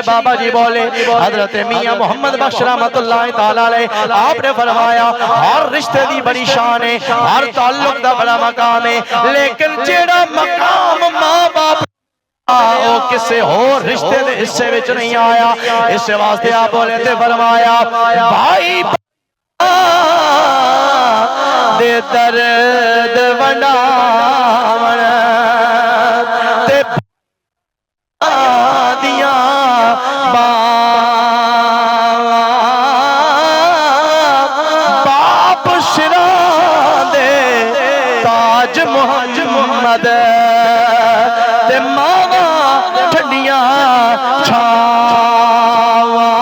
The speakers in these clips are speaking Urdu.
بابا جی بولے حضرت میاں محمد بخش رحمت اللہ تعالیٰ علیہ آپ نے فرمایا ہر رشتے دی بڑی شان ہے، ہر تعلق دا بڑا مقام ہے، لیکن جیڑا مقام ماں باپ وہ کسے ہو رشتے دے حصے وچ نہیں آیا، اس واسطے آپ بولے تے فرمایا بھائی دے درد ونڈاون تے دیاں باپ شران دے تاج محمد تے ماواں ٹھنڈیاں چھاواں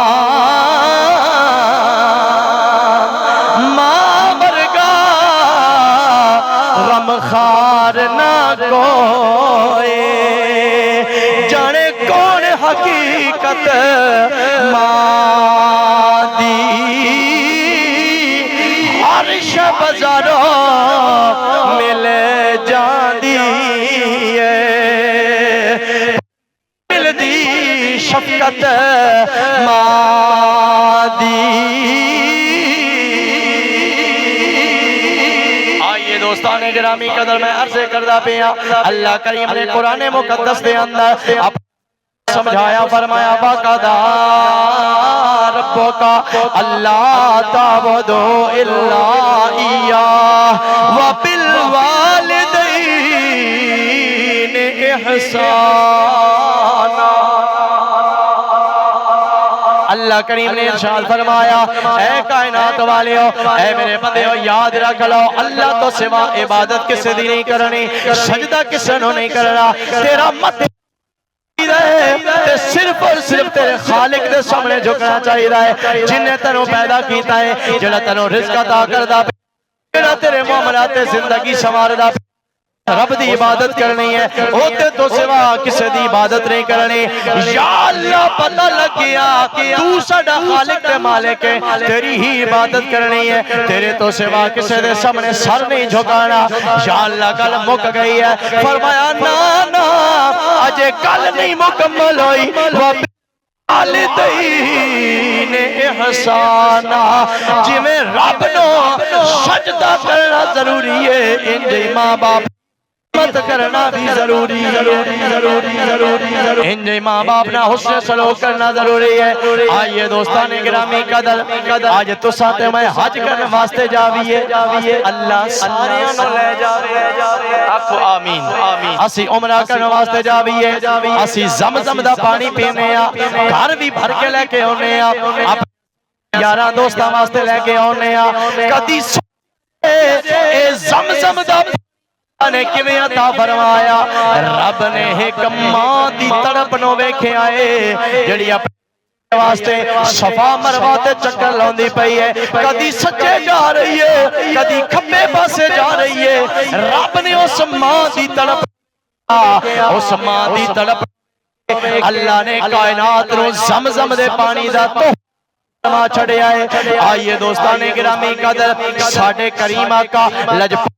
ماں ورگا غمخار نہ کوئی جانے کون حقیقت ماں دی عرش بزاروں مل جاندی ہے مل دی شفقت ماں دی۔ آئیے دوستان گرامی قدر میں عرض کردہ پیا اللہ کریم نے قرآن مقدس دے اندر سمجھایا فرمایا وَقَضَىٰ رَبُّكَ أَلَّا تَعْبُدُوا إِلَّا إِيَّاهُ وَبِالْوَالِدَيْنِ إِحْسَانًا۔ اللہ کریم نے ارشاد فرمایا اے کائنات والیو، اے میرے بندیو یاد رکھ لو اللہ تو سوا عبادت کسے دی نہیں کرنی، سجدہ کسے نو نہیں کرنا، تیرا مت صرف اور صرف تیرے خالق دے سامنے جھکنا چاہیے ہے، جن نے تنو پیدا کیتا ہے، جنہا تنو رزق عطا کردہ، جنہا تیرے معاملات زندگی سنواردہ، رب دی عبادت کرنی ہے، ہوتے تو سوا کسے دی عبادت نہیں کرنی۔ یا اللہ پتہ لگ گیا تو ساڈا خالق تے مالک ہے، تیری ہی عبادت کرنی ہے، تیرے تو سوا کسے دے سامنے سر نہیں جھکانا۔ یا اللہ کل مک گئی ہے، فرمایا نا اجے کل نہیں مکمل ہوئی، والدین احسانا، جی میں رب نو سجدہ کرنا ضروری ہے، انجھے ماں باپ مت کرنا بھی ضروری ہے، انجھے ماں باپ نہ حسن سلوک کرنا ضروری ہے۔ آئیے دوستان گرامی قدر آج تو ساتھ میں حج کرنے واسطے جاویے، اللہ سارے نو لے جاویے، آکھو آمین۔ اسی عمرہ کرنے واسطے جاویے، اسی زمزم دا پانی پینے آ، گھر بھی بھر کے لے کے ہونے آ، یارہ دوستہ واسطے لے کے ہونے آ، کدی اے زمزم دا نے کیویں عطا فرمایا، رب نے ایک ماں دی تڑپ نو ویکھے آئے جڑی اپنے واسطے صفا مروہ تے چکر لاندی پئی ہے، کدی سچے جا رہی ہے، کدی کھبے پاسے جا رہی ہے، رب نے اس ماں دی تڑپ اللہ نے کائنات نو زمزم دے پانی دا تو چھڑے آئے۔ آئیے دوستان گرامی قدر ساڑھے کریم آقا لجپا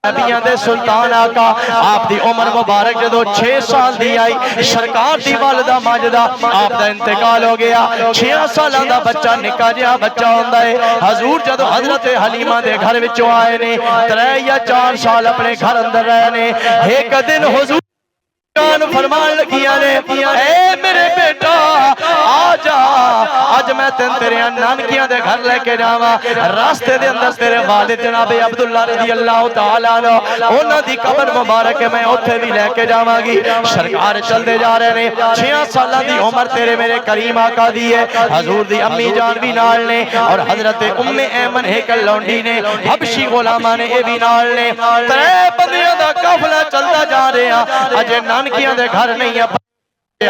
نبیان دے سلطان آقا آپ دی عمر مبارک جدو 6 سال دی آئی، سرکار دی والدہ ماجدہ آپ دا انتقال ہو گیا، 6 سالہ دا بچہ نکا جہاں بچہ ہوندہ ہے، حضور جدو حضرت حلیمہ دے گھر وچوں آئے نے 3 یا 4 سال اپنے گھر اندر رہے نے، ایک دن حضور جان فرمان لگیا نے اے میرے بیٹا آجا آج میں تیرے نانکیاں دے گھر لے کے جاواں، راستے دے اندر تیرے والد جناب عبداللہ رضی اللہ تعالیٰ عنہ انہاں دی قبر مبارک میں اتھے بھی لے کے جاواں گی۔ سرکار چل دے جا رہے نے 6 سالہ دی عمر تیرے میرے کریم آقا دی ہے، حضور دی امی جان بھی نال نے اور حضرت ام ایمن ہیکل لونڈی نے حبشی غلامہ نے اے بھی نال نے، 3 بندیاں دا قافلہ چلتا جا رہے ہیں، اجے نانکیاں دے گھر نہیں ہے،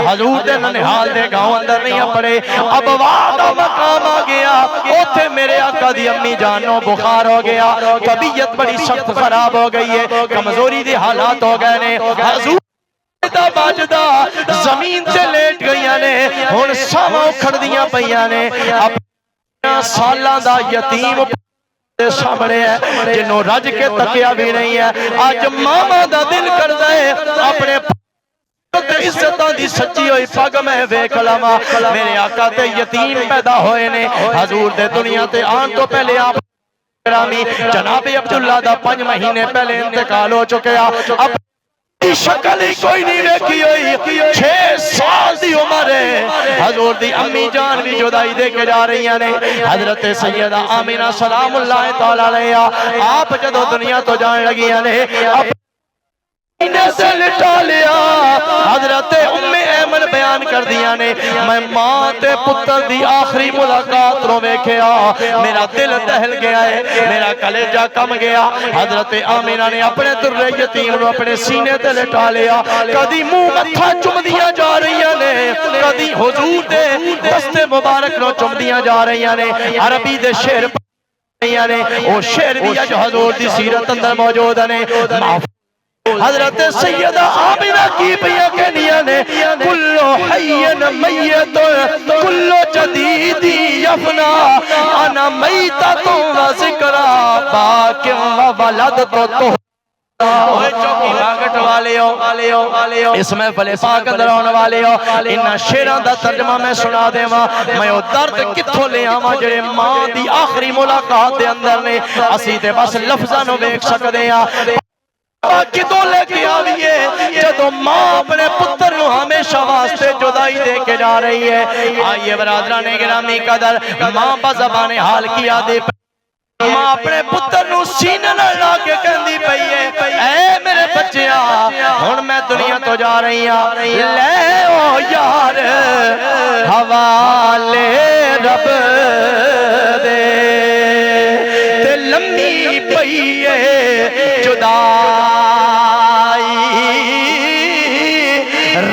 حضور دے ننہال دے گاؤں اندر نہیں پڑے، اب وعدہ مقام آ گیا، اوتھے میرے آقا دی امی جانوں بخار ہو گیا، طبیعت بڑی سخت خراب ہو گئی ہے، کمزوری دی حالات ہو گئے نے، حضور دا باجدہ زمین سے لیٹ گئیاں نے، ہن ساواں اکھڑ دیاں پئیاں نے، اپنا سالاں دا یتیم سامنے ہے جنہوں رج کے تکیا بھی نہیں ہے، آج ماما دا دل کر دے اپنے عزتاں دی سچی ہوئی پگ میں ویکھ لواں میرے آقا تے یتیم پیدا ہوئے نے حضور دے دنیا تے آن تو پہلے آپ گرامی جناب عبداللہ دا 5 مہینے پہلے انتقال ہو چکیا اب شکل ہی کوئی نہیں ویکھی ہوئی 6 سال دی عمر ہے حضور دی امی جان بھی جدائی دے کے جا رہی ہیں حضرت سیدہ آمینہ سلام اللہ تعالیٰ علیہا آپ جدو دنیا تو جان لگی ہیں سے لٹا لیا حضرت ام ایمن بیان کر دیا نے میں ماں تے پتر دی آخری ملاقات رو ویکھیا میرا دل دہل گیا ہے میرا کلیجہ کم گیا حضرت آمینہ نے اپنے در یتیم رو اپنے سینے تے لٹا لیا کدی منہ متھا چم دیا جا رہی ہیں کدی حضور دے دست مبارک رو چم دیا جا رہی ہیں عربی دے شعر او شعر بھی اج حضور دی سیرت اندر موجود ہیں حضرت سیدہ آمینہ کی پیا کہنیا نے کلو حین میت کلو جدیدی یفنا انا میتت و ذکرہ باکم و ولدت تو اوہ چوکی باگٹ والے ہو اس میں فلے پاک اندر ہونے والے ہو انہا شیران دا ترجمہ میں سنا دے ماں میں او درد کتھو لے آماں جڑے ماں دی آخری ملاقات دے اندر نے اسی تے بس لفظہ نو بیک سکتے ہیں باقی تو لے کے آویے جدو ماں اپنے پتر نو ہمیشہ واسطے جدائی دے کے جا رہی ہے آئیے برادران گرامی قدر ماں با زبان حال کیا دے ماں اپنے پتر نو سینے نہ لا کے کہندی پئی ہے اے میرے بچیاں ہن میں دنیا تو جا رہی ہاں لے او یار حوالے رب دے تے لمبی پئی ہے جدائی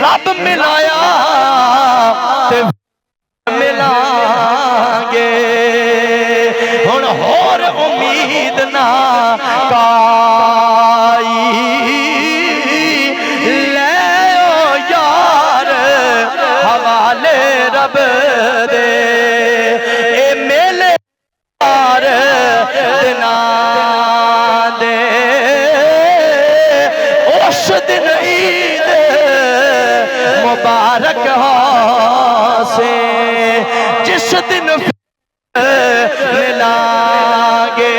رب ملایا تے ملائیں گے ہن ہور امید نہ کائی لے او یار حوالے رب دے اے میلے یار دنا دے اس دن عید مبارک ہو سے جس دن ملا گے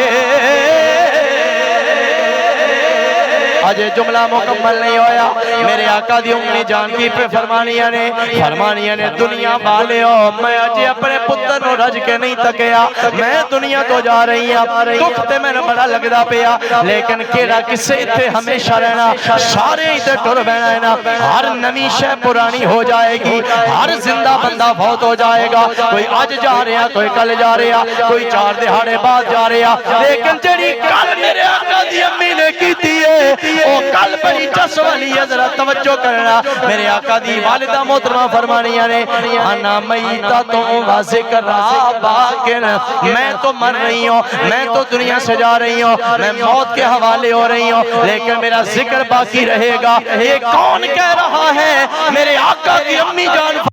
آج جملہ مکمل نہیں ہویا میرے آقا دی امی جان کی پہ فرمانیاں نے دنیا والے ہو میں آج اپنے پتر نو رج کے نہیں تکیا میں دنیا تو جا رہی ہوں دکھ تے میں نے بڑا لگدا پیا لیکن کیڑا کسے اتھے ہمیشہ رہنا سارے اتھے ٹر بہنا ہے نا ہر نمی شے پرانی ہو جائے گی ہر زندہ بندہ فوت ہو جائے گا کوئی آج جا رہا کوئی کل جا رہا کوئی 4 دہاڑے بعد جا رہا لیکن جڑی کل میرے آقا دی امی نے کی ہے او کل بڑی جس والی ہے ذرا توجہ کرنا میرے آقا دی والدہ محترمہ فرمانیاں نے انا میتتوں و ذکرہ باکن میں تو مر رہی ہوں میں تو دنیا سے جا رہی ہوں میں موت کے حوالے ہو رہی ہوں لیکن میرا ذکر باقی رہے گا یہ کون کہہ رہا ہے میرے آقا کی امی جان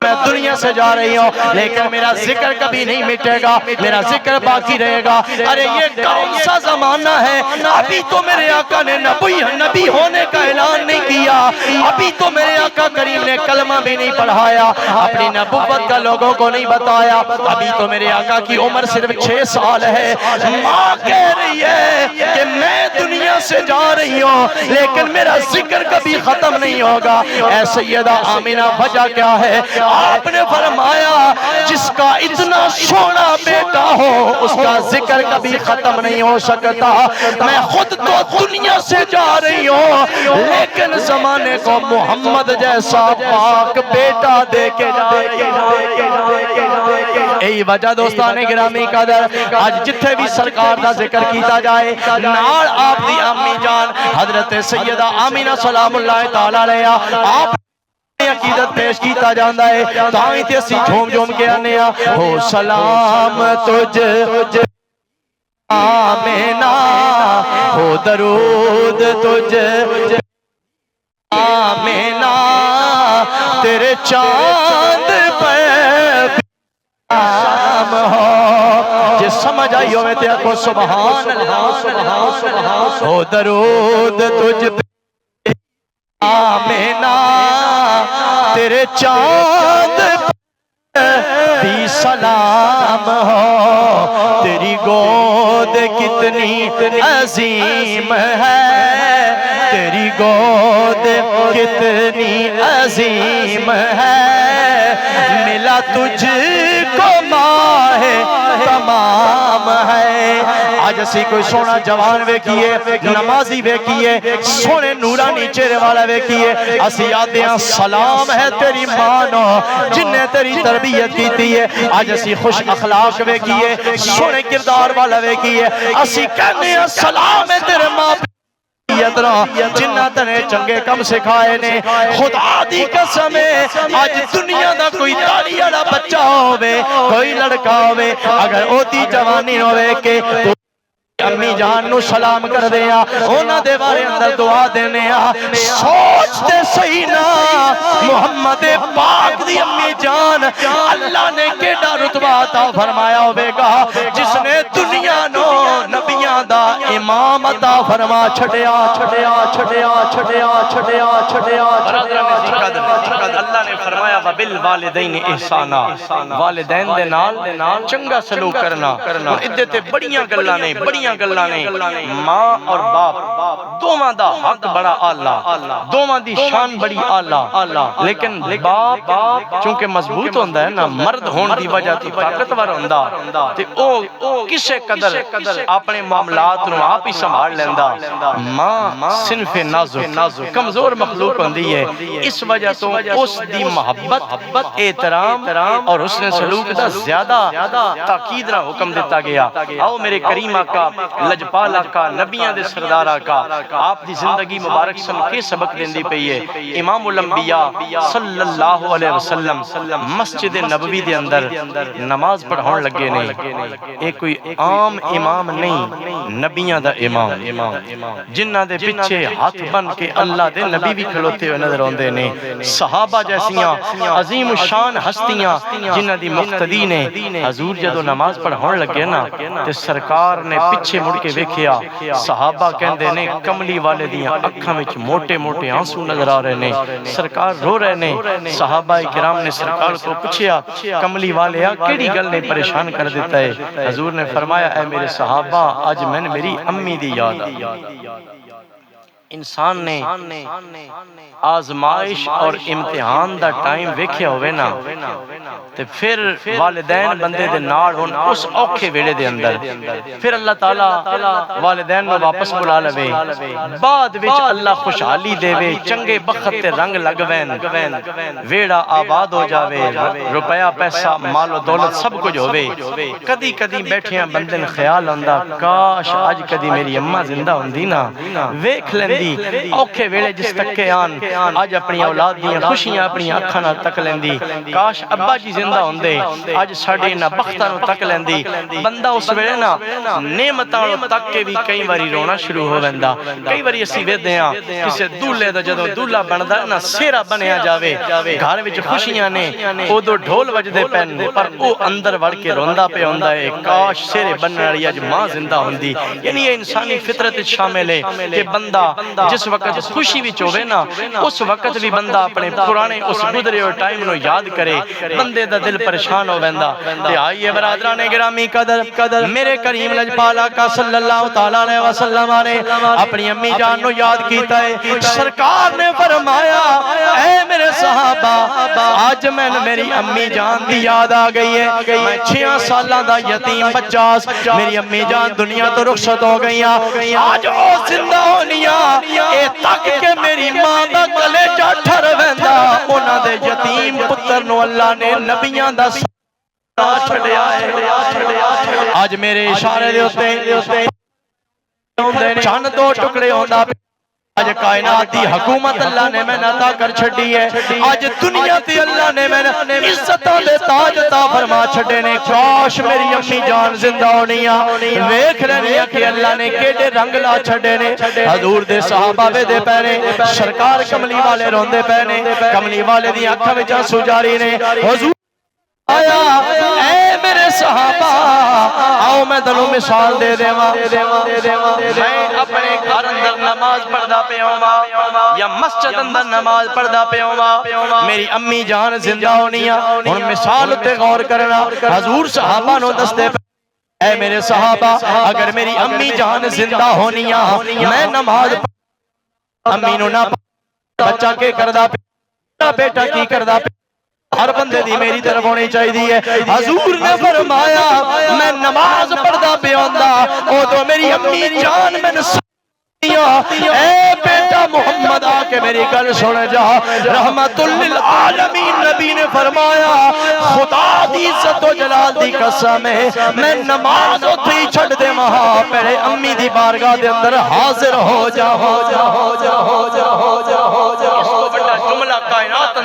میں دنیا سے جا رہی ہوں لیکن میرا ذکر کبھی نہیں مٹے گا میرا ذکر باقی رہے گا ارے یہ کون سا زمانہ ہے ابھی تو میرے آقا نے نبی ہونے کا اعلان نہیں کیا ابھی تو میرے آقا کریم نے کلمہ بھی نہیں پڑھایا اپنی نبوت کا لوگوں کو نہیں بتایا ابھی تو میرے آقا کی عمر صرف 6 سال ہے ماں کہہ رہی ہے کہ میں دنیا سے جا رہی ہوں لیکن میرا ذکر کبھی ختم نہیں ہوگا اے سیدہ آمینہ وجہ کیا ہے آپ نے فرمایا جس کا اتنا سونا بیٹا ہو اس کا ذکر کبھی ختم نہیں ہو سکتا میں خود تو دنیا سے جا رہی ہوں لیکن زمانے کو محمد جیسا پاک بیٹا دے کے جا رہی ہوں ای وجہ دوستان گرامی قدر آج جتھے بھی سرکار دا ذکر کیتا جائے نال آپ دی امی جان حضرت سیدہ آمینہ سلام اللہ تعالیٰ علیہ آپ عقیدت پیش کیتا جاندہ ہے تائیں تے اسی جھوم کے آنے ہو سلام تجھ آمینہ ہو درود تجھ آمینہ تیرے چاند پر سلام ہو جس سمجھ آئی ہوئے تے کو سبحان اللہ ہو درود تجھ آمینہ تیرے چاند بھی سلام ہو، تیری گود کتنی عظیم ہے، تیری گود کتنی عظیم ہے، ملا تجھ کو ماہ تمام ہے۔ آج اسی کوئی سونا جوان ویکھیے، نمازی ویکھیے، سونے نورانی چہرے والا ویکھیے، اسی آدھے ہیں سلام ہے تیری مانو جن نے تیری تربیت کیتی ہے۔ آج اسی خوش اخلاق ویکھیے، سونے کردار والا ویکھیے، اسی کہنے ہیں سلام ہے تیرے ماں جنہ تنے چنگے کم سکھائے نے۔ خدا دی قسم ہے آج دنیا دا کوئی داڑھی والا بچہ ہوئے، کوئی لڑکا ہوئے، اگر اوتی جوانی ہوئے کہ امی جان نو سلام کر دیا، اونا دے بارے اندر دعا دینے سوچتے صحیح نا محمد پاک دی امی جان اللہ نے کیڑا رتبہ عطا فرمایا ہوئے گا جس نے دنیا نو نبیاں دا امام عطا فرما چھڑیا چھڑیا چھڑیا چھڑیا چھڑیا چھڑیا۔ اللہ نے فرمایا وَبِالْوَالِدَيْنِ احسانا، والدین دے نال چنگا سلوک کرنا۔ اور ادھے تے بڑیاں گلاں نے، بڑیاں گلاں نے، ماں اور باپ دوواں دا حق بڑا اعلیٰ، دوواں دی شان بڑی اعلیٰ، لیکن باپ چونکہ مضبوط ہوندا ہے نا، مرد ہون دی وجہ تو طاقتور ہوندا تے او کسے قدر اپنے معاملات نو آپ ہی سنبھال لیندا۔ ماں صنف نازک کمزور مخلوق ہوندی ہے، اس وجہ تو اس دی محبت احترام اور حسن سلوک دا زیادہ تاکید نہ حکم دیتا گیا۔ آؤ میرے کریم آقا لجپال آقا نبیاں دے سردار آقا آپ دی زندگی مبارک سن کے سبق دیندی پئی ہے۔ امام الانبیاء صلی اللہ علیہ وسلم مسجد نبوی دے اندر نماز پڑھون لگے نہیں، ایک کوئی عام امام نہیں، نبیاں دا امام جنہ دے پچھے ہاتھ بن کے اللہ دے نبی بھی کھلوتے ہوئے نظر آندے نے، صحابہ جیسیاں عظیم شان ہستیاں جنہ دی مقتدی نے۔ حضور جدو نماز پڑھون لگے نا تے سرکار نے پیچھے مڑ کے ویکھیا، صحابہ کہندے نے کملی والے دیاں اکھاں وچ موٹے موٹے آنسو نظر آ رہے نے، سرکار رو رہے نے۔ صحابہ کرام نے سرکار کو پوچھیا کملی والے کیڑی گل نے پریشان کر دیتا ہے؟ حضور نے فرمایا اے میرے صحابہ آج میں نے میری امی دی یاد آئی۔ انسان نے آزمائش اور امتحان دا ٹائم ویکھیا ہوئے نا تے پھر والدین بندے دے نال ہون اس اوکھے ویلے دے اندر، پھر اللہ تعالیٰ والدین میں واپس بلا لوے، بعد وچ اللہ خوشحالی دے وے، چنگے بخت تے رنگ لگوین، ویڑا آباد ہو جاوے، روپیہ پیسہ مال و دولت سب کچھ ہوئے۔ کدی کدی بیٹھیاں بندن خیال ہوندا کاش آج کدی میری اماں زندہ ہوندی نا، ویکھ لیندی اوکھے ویلے جس تک کے آن آج اپنی اولاد دیاں خوشیاں اپنی اکھاں نال تک لیندی، کاش ابا جی زندہ ہوندے آج ساڈے نہ بختاں نوں تک لیندی۔ بندہ اس ویلے نا نعمتاں نوں تک کے بھی کئی واری رونا شروع ہو ویندا۔ کئی واری اسی ویندے ہاں کسے دولے دا جدوں دولا بندا نا سیرا بنیا جاوے، گھر وچ خوشیاں نے اودوں ڈھول وجدے پین پر او اندر وڑ کے روندا پیا ہوندا ہے کاش سیرے بنن والی اج ماں زندہ ہوندی۔ یعنی یہ انسانی فطرت وچ شامل ہے کہ بندہ جس وقت خوشی وچ ہوے نا اس وقت بھی بندہ اپنے پرانے اس گزرے ہوئے ٹائم نو یاد کرے، بندے دا دل پریشان ہو ویندا۔ تے آئیے برادران گرامی قدر میرے کریم لجپال آقا صلی اللہ تعالی علیہ وسلم نے اپنی امی جان نو یاد کیتا ہے۔ سرکار نے فرمایا اے میرے صحابہ آج میں میری امی جان دی یاد آ گئی ہے، میں 6 سالاں دا یتیم بچہ، میری امی جان دنیا تو رخصت ہو گئیاں، آج او زندہ ہونیاں اے تک کہ میری ماں دا کلیجہ ٹھر ویندا، انہاں دے یتیم پتر نو اللہ نے نبیاں دا چھڑیا ہے۔ آج میرے اشارے دے ہوتے چند 2 ٹکڑے ہوندا، آج کائنات دی حکومت اللہ نے میں عطا کر چھڑی ہے، آج دنیا تے اللہ نے میں عزتاں دے تاج عطا فرما چھڑے نے۔ کاش میری امی جان زندہ ہونیاں، ویکھ رہنیاں کہ اللہ نے کیڑے رنگ لا چھڑے نے۔ حضور دے صحابہ دے پینے، سرکار کملی والے روندے پینے، کملی والے دی اکھاں وچ آنسو جاری نے۔ حضور آیا اے میرے صحابہ آؤ میں تنوں مثال دے دیواں میں اپنے گھر اندر نماز پڑھدا پیا ہوں یا مسجد اندر نماز پڑھدا پیا ہوں میری امی جان زندہ ہونیاں ہن مثال تے غور کرنا حضور صحابہ نو دستے اے میرے صحابہ اگر میری امی جان زندہ ہونیاں میں نماز امی نو نہ بچہ کے کردہ پیا بیٹا کی کردہ پیا ہر بندے دی میری طرف ہونی چاہیے حضور نے فرمایا میں نماز پڑھدا پیا ہوندا او تو میری امی جان میں اے بیٹا محمد آ کے میری گل سن جا رحمت للعالمین نبی نے فرمایا خدا دی عزت و جلال دی قسم ہے میں نماز اتھی چھڑ دے وہاں پہلے امی دی بارگاہ دے اندر حاضر ہو جا بڑا جملہ کائنات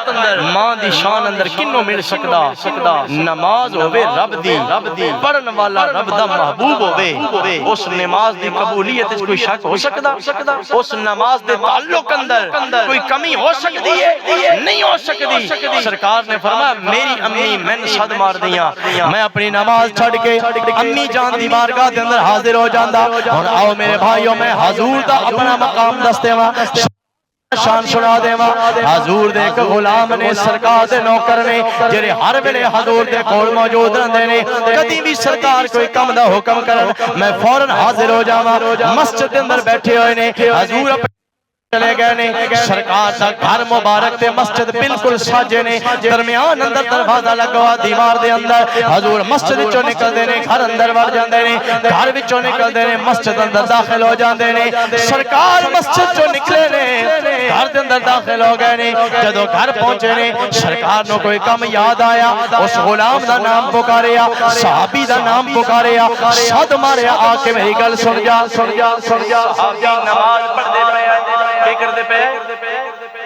اندر ماں دی شان اندر کنوں مل سکدا نماز ہوئے رب دی پڑھن والا رب دا محبوب ہوئے اس نماز دی قبولیت کوئی شک ہو سکدا اس نماز دے تعلق اندر کوئی کمی ہو سکتی ہے نہیں ہو سکتی سرکار نے فرمایا میری امی میں صد مار دیاں میں اپنی نماز چھڑ کے امی جان دی بارگاہ دے اندر حاضر ہو جاندا اور آؤ میرے بھائیوں میں حضور دا اپنا مقام دستے وا شان سنا دے وا حضور دے ایک غلام نے سرکار دے نوکر نے جڑے ہر ویلے حضور دے کول موجود رہندے نے کدی بھی سرکار کوئی کم دا حکم کرن میں فوراً حاضر ہو جاواں مسجد دے اندر بیٹھے ہوئے نے حضور چلے گئے نے سرکار دا گھر مبارک تے مسجد بالکل ساجے نے درمیان اندر دروازہ لگا دیوار دے اندر حضور مسجد وچوں نکلدے نے گھر اندر وڑ جاندے نے گھر وچوں نکلدے نے مسجد اندر داخل ہو جاندے نے سرکار مسجد چوں نکلے نے گھر دے اندر داخل ہو گئے نے جدوں گھر پہنچے نے سرکار نو کوئی کم یاد آیا اس غلام دا نام پکاریا صحابی دا نام پکاریا صد ماریا آ کے میری گل سن جا صحابی نماز پڑھدے پئے کر دے پہ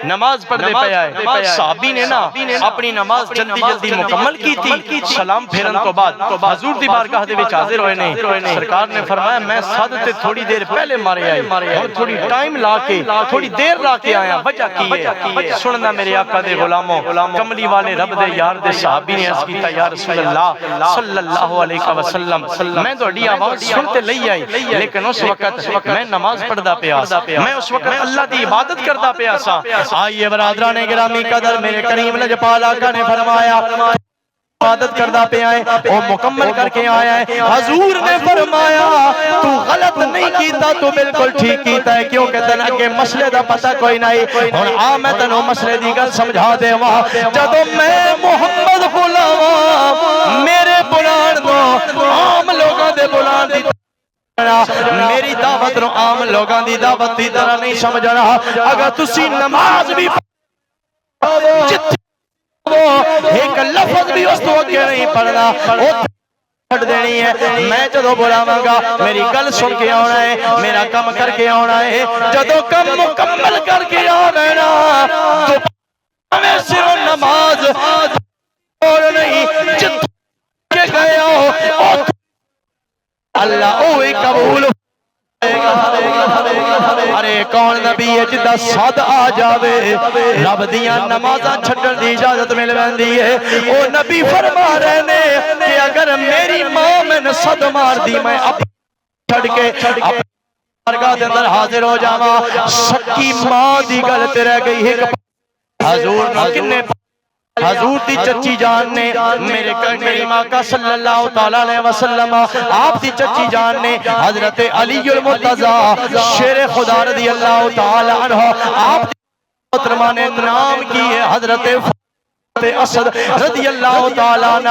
نماز پڑھ دے پہ آئے صحابی نے نا اپنی نماز جلدی مکمل کی تھی سلام پھیرن تو بعد حضور دی بارگاہ دے وچ حاضر ہوئے نے سرکار نے فرمایا میں صد تے تھوڑی دیر پہلے مارے آئے اور تھوڑی ٹائم لا کے تھوڑی دیر لا کے آیا وجہ کی ہے سننا میرے آقا دے غلاموں کملی والے رب دے یار دے صحابی نے عرض کیتا یا رسول اللہ صلی اللہ علیہ وسلم میں تو اڈی آواز سنتے لئی آئی لیکن اس وقت میں نماز پڑھدا پیا میں اس وقت اللہ دی عبادت کردا پیا سا آئیے برادران گرامی قدر میرے کریم لجپال آقا نے فرمایا عبادت کردہ پہ آئے وہ مکمل کر کے آیا ہے حضور نے فرمایا تو غلط نہیں کیتا تو بالکل ٹھیک کیتا ہے کیونکہ تن اگے مسئلے دا پتہ کوئی نہیں اور میں تنوں مسئلے دی گل سمجھا دے وہاں جدو میں محمد بلاواں میرے بلان دو عام لوگاں دے بلان دی میری دعوت نو عام لوگاں دی دعوت دی طرح نہیں سمجھ رہا اگر تسی نماز بھی ایک لفظ بھی اس تو اگے نہیں پڑھنا پڑھ دینی ہے میں جدو بلاواں گا میری گل سن کے آنا ہے میرا کم کر کے آنا ہے جدو کم مکمل کر کے آنا ہے نا تو میں صرف نماز اور نہیں جت کے گئے ہو اللہ اوہی قبول ارے کون نبی ہے جدہ صد آ جاوے رب دیاں نمازاں چھڑن دی اجازت مل ویندی ہے او نبی فرما رہے نے کہ اگر میری ماں میں صد مار دی میں اب چھڑ کے اپنے بارگاہ دے اندر حاضر ہو جاواں سکی ماں دی گل تے رہ گئی ہے حضور نے کنے حضور دی چچی جان نے میرے کریم آقا صلی اللہ تعالیٰ علیہ وسلم آپ دی چچی جان نے حضرت علی المرتضی شیر خدا رضی اللہ تعالیٰ عنہ آپ دی محترمہ نے نام کی ہے حضرت اسد رضی اللہ تعالیٰ عنہ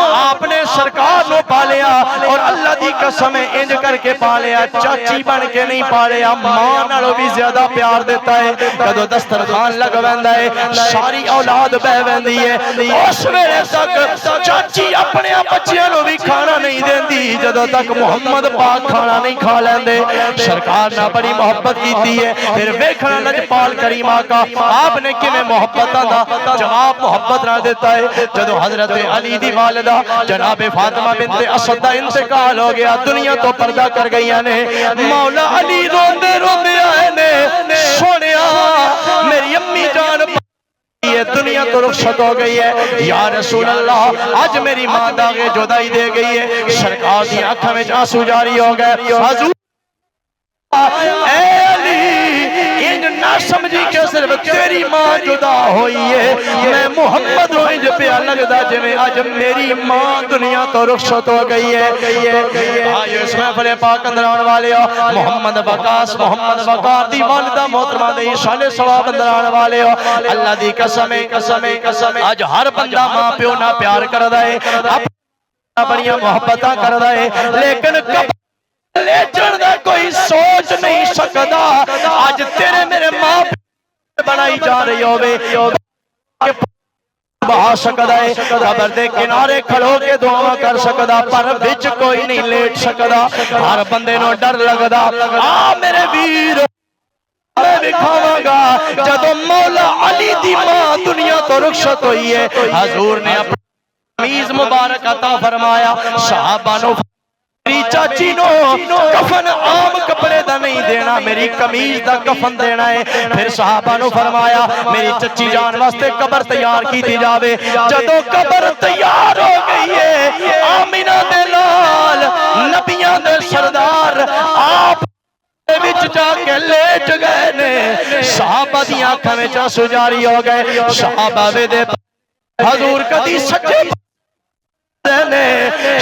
آپ نے سرکار نو پالیا اور اللہ دی قسم انج کر کے پالیا چاچی بن کے نہیں پالیا ماں نالوں بھی زیادہ پیار دیتا ہے کدو دسترخوان لگ ویندا ہے ساری اولاد بہ ویندی ہے اس ویلے تک چاچی اپنے بچیاں نو بھی کھانا نہیں دیندی جدوں تک محمد پاک کھانا نہیں کھا لیندے سرکار نے بڑی محبت کیتی ہے پھر ویکھنا لجپال کریم آقا آپ نے کیویں محبت دا جواب محبت نہ دیتا ہے جدو حضرت علی دی والدہ جناب فاطمہ بنت اسد دا انتقال ہو گیا دنیا تو پردہ کر گئی نے مولا علی روندے روندے آئے نے سونیا میری امی جان یہ دنیا دنیا تو رخصت ہو گئی ہے یا رسول اللہ اج میری ماں داغے جدائی دے گئی ہے سرکار دی آنکھوں میں آنسو جاری ہو گئے حضور اے علی انج نہ سمجھی کہ صرف تیری ماں جدا ہوئی ہے میں محمد ہوں انج پہ لگدا جویں اج میری ماں دنیا تو رخصت ہو گئی ہے آئیو اس محفل پاک اندر آن والے ہو محمد وقار دی والدہ محترمہ دی شان ثواب اندر آن والے ہو اللہ دی قسم اج ہر بندہ ماں پیو نہ پیار کردا ہے اپنا بڑیاں محبتاں کردا ہے لیکن کب لے جڑنا کوئی سوچ نہیں سکدا آج تیرے میرے ماں بنائی جا رہی ہوئے بہا سکدا ہے قبر دے کنارے کھڑو کے دعا کر سکدا پر بچ کوئی نہیں لیٹ سکدا ہر بندے نو ڈر لگدا آ میرے ویر میں بکھاواں گا جدو مولا علی دی ماں دنیا تو رخصت ہوئی ہے حضور نے اپنی قمیض مبارک عطا فرمایا صحابہ نو میری چاچی نو کفن عام کپڑے دا نہیں دینا میری قمیض دا کفن دینا ہے پھر صحابہ نو فرمایا میری چچی جان واسطے قبر تیار کی دی جاوے جدو قبر تیار ہو گئی ہے آمینہ دے لال نبیاں دے سردار آپ وچ جا کے لیٹ گئے نے صحابہ دی آنکھاں وچ آنسو جاری ہو گئے صحابہ دے حضور کدی سچے نے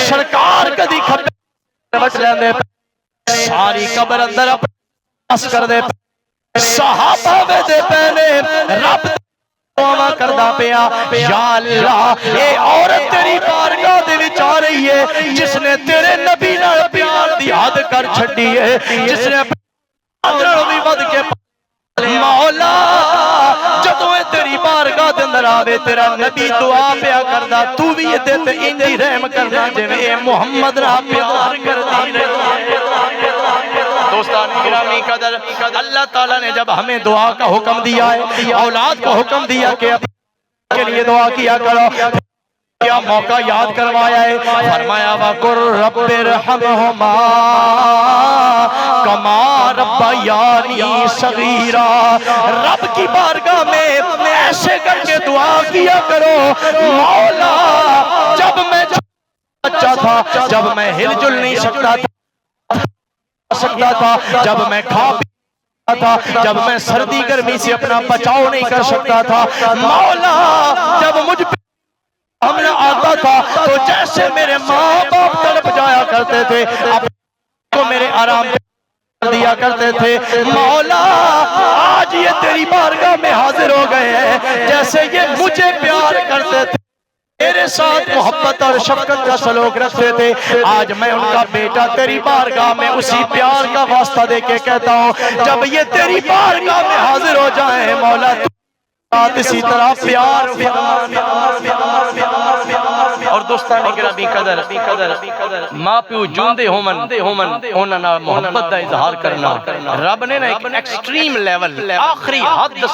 سرکار کدی کھپے بچ لیندے ساری قبر اندر اپنے کر دے صحابہ دے پہنے رب دعا کردہ پیا یا اللہ اے عورت تیری بارگاہ دے وچ آ رہی ہے جس نے تیرے نبی نال پیار دی حد کر چھڈی ہے جس نے اندر بھی ود کے مولا جدوں تیری بارگاہ دے اندر آوے تیرا نبی دعا پیا کردا تو بھی تے انجی رحم کرنا جویں محمد را پیار کردی دوستان گرامی قدر اللہ تعالیٰ نے جب ہمیں دعا کا حکم دیا ہے اولاد کو حکم دیا کہ اپنے کے لیے دعا کیا کرو کیا موقع یاد کروایا ہے فرمایا وَقُرْ رَبِّ ارْحَمْهُمَا كَمَا رَبَّيَانِي صَغِيرًا رب کی بارگاہ میں ایسے کر کے دعا کیا کرو مولا جب میں بچہ تھا جب میں ہل جل نہیں سکتا تھا جب میں کھا پی تھا جب میں سردی گرمی سے اپنا بچاؤ نہیں کر سکتا تھا مولا جب مجھ پہ حملہ آتا تھا تو جیسے میرے ماں باپ تڑپ جایا کرتے تھے اب کو میرے آرام پہ دیا کرتے تھے مولا آج یہ تیری بارگاہ میں حاضر ہو گئے ہیں جیسے یہ مجھے پیار کرتے تھے میرے ساتھ محبت اور شفقت کا سلوک رکھتے تھے آج میں ان کا بیٹا تیری بارگاہ میں اسی پیار کا واسطہ دے کے کہتا ہوں جب یہ تیری بارگاہ میں حاضر ہو جائیں مولا اسی طرح پیار اور دوستان گرامی قدر ماں پیو جوندے ہومن انہاں نال محبت دا اظہار کرنا رب نے نا ایک ایکسٹریم لیول آخری حد